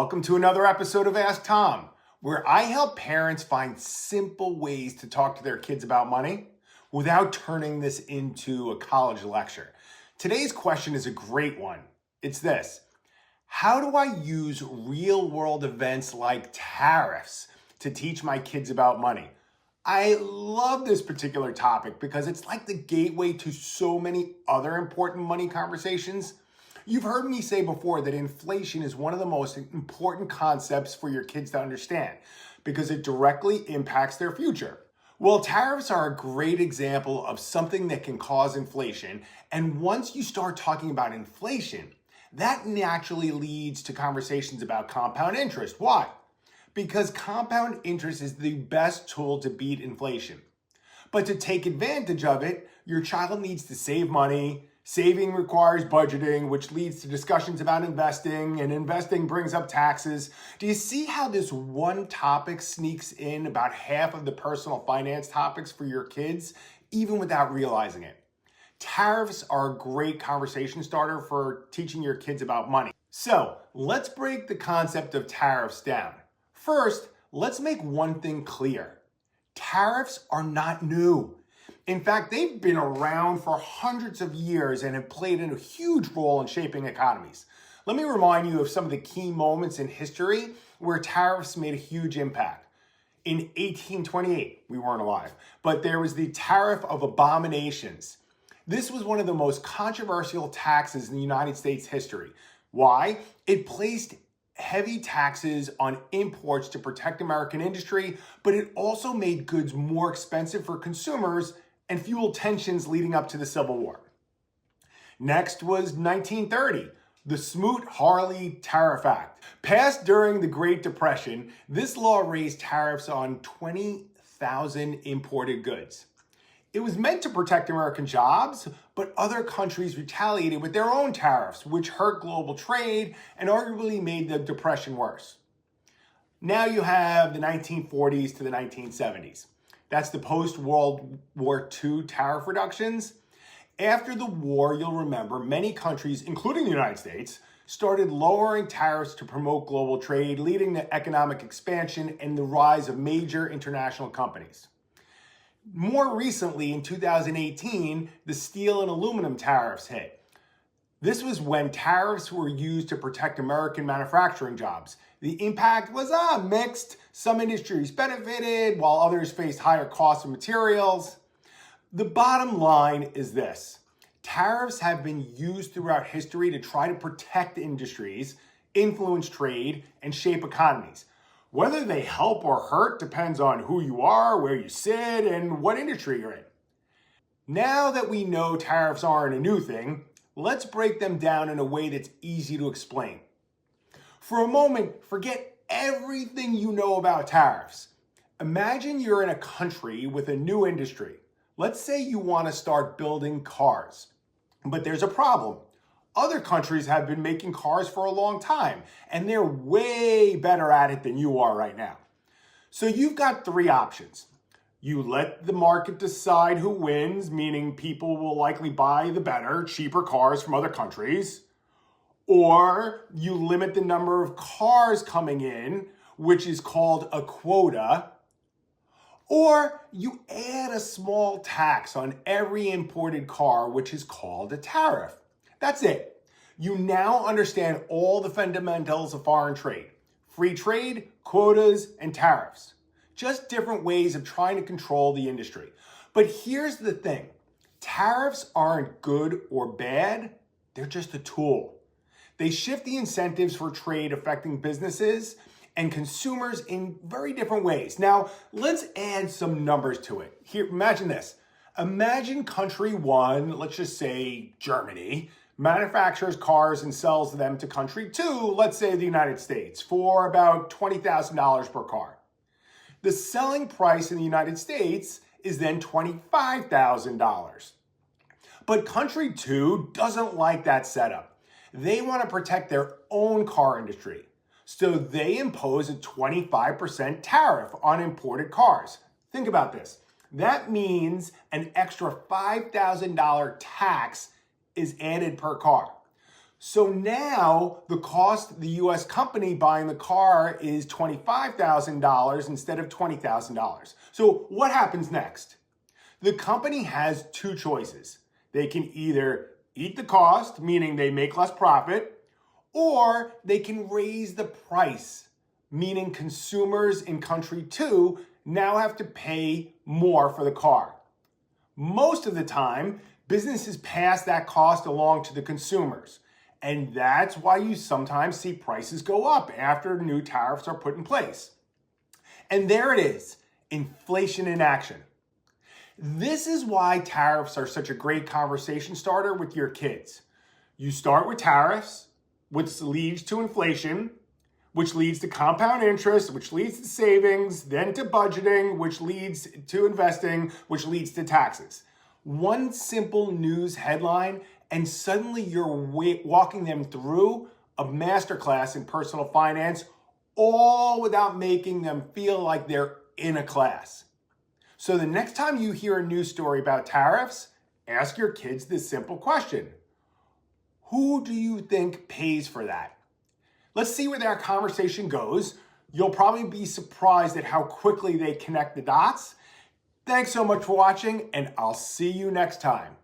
Welcome to another episode of Ask Tom, where I help parents find simple ways to talk to their kids about money without turning this into a college lecture. Today's question is a great one. It's this: how do I use real-world events like tariffs to teach my kids about money? I love this particular topic because it's like the gateway to so many other important money conversations. You've heard me say before that inflation is one of the most important concepts for your kids to understand because it directly impacts their future. Well, tariffs are a great example of something that can cause inflation. And once you start talking about inflation, that naturally leads to conversations about compound interest. Why? Because compound interest is the best tool to beat inflation. But to take advantage of it, your child needs to save money. Saving requires budgeting, which leads to discussions about investing, and investing brings up taxes. Do you see how this one topic sneaks in about half of the personal finance topics for your kids, even without realizing it? Tariffs are a great conversation starter for teaching your kids about money. So let's break the concept of tariffs down. First, let's make one thing clear. Tariffs are not new. In fact, they've been around for hundreds of years and have played a huge role in shaping economies. Let me remind you of some of the key moments in history where tariffs made a huge impact. In 1828, we weren't alive, but there was the Tariff of Abominations. This was one of the most controversial taxes in the United States history. Why? It placed heavy taxes on imports to protect American industry, but it also made goods more expensive for consumers and fueled tensions leading up to the Civil War. Next was 1930, the Smoot-Hawley Tariff Act. Passed during the Great Depression, this law raised tariffs on 20,000 imported goods. It was meant to protect American jobs, but other countries retaliated with their own tariffs, which hurt global trade and arguably made the Depression worse. Now you have the 1940s to the 1970s. That's the post-World War II tariff reductions. After the war, you'll remember many countries, including the United States, started lowering tariffs to promote global trade, leading to economic expansion and the rise of major international companies. More recently, in 2018, the steel and aluminum tariffs hit. This was when tariffs were used to protect American manufacturing jobs. The impact was mixed. Some industries benefited, while others faced higher costs of materials. The bottom line is this: tariffs have been used throughout history to try to protect industries, influence trade, and shape economies. Whether they help or hurt depends on who you are, where you sit, and what industry you're in. Now that we know tariffs aren't a new thing, let's break them down in a way that's easy to explain. For a moment, forget everything you know about tariffs. Imagine you're in a country with a new industry. Let's say you want to start building cars, but there's a problem. Other countries have been making cars for a long time, and they're way better at it than you are right now. So you've got three options. You let the market decide who wins, meaning people will likely buy the better, cheaper cars from other countries. Or you limit the number of cars coming in, which is called a quota. Or you add a small tax on every imported car, which is called a tariff. That's it. You now understand all the fundamentals of foreign trade: free trade, quotas, and tariffs. Just different ways of trying to control the industry. But here's the thing: tariffs aren't good or bad, they're just a tool. They shift the incentives for trade affecting businesses and consumers in very different ways. Now, let's add some numbers to it. Here, imagine this. Imagine country one, let's just say Germany, manufactures cars and sells them to country two, let's say the United States, for about $20,000 per car. The selling price in the United States is then $25,000. But country two doesn't like that setup. They want to protect their own car industry. So they impose a 25% tariff on imported cars. Think about this. That means an extra $5,000 tax is added per car. So now the cost, the US company buying the car is $25,000 instead of $20,000. So what happens next? The company has two choices. They can either eat the cost, meaning they make less profit, or they can raise the price, meaning consumers in country two now have to pay more for the car. Most of the time, businesses pass that cost along to the consumers. And that's why you sometimes see prices go up after new tariffs are put in place. And there it is, inflation in action. This is why tariffs are such a great conversation starter with your kids. You start with tariffs, which leads to inflation, which leads to compound interest, which leads to savings, then to budgeting, which leads to investing, which leads to taxes. One simple news headline, and suddenly you're walking them through a masterclass in personal finance, all without making them feel like they're in a class. So the next time you hear a news story about tariffs, ask your kids this simple question. Who do you think pays for that? Let's see where that conversation goes. You'll probably be surprised at how quickly they connect the dots. Thanks so much for watching, and I'll see you next time.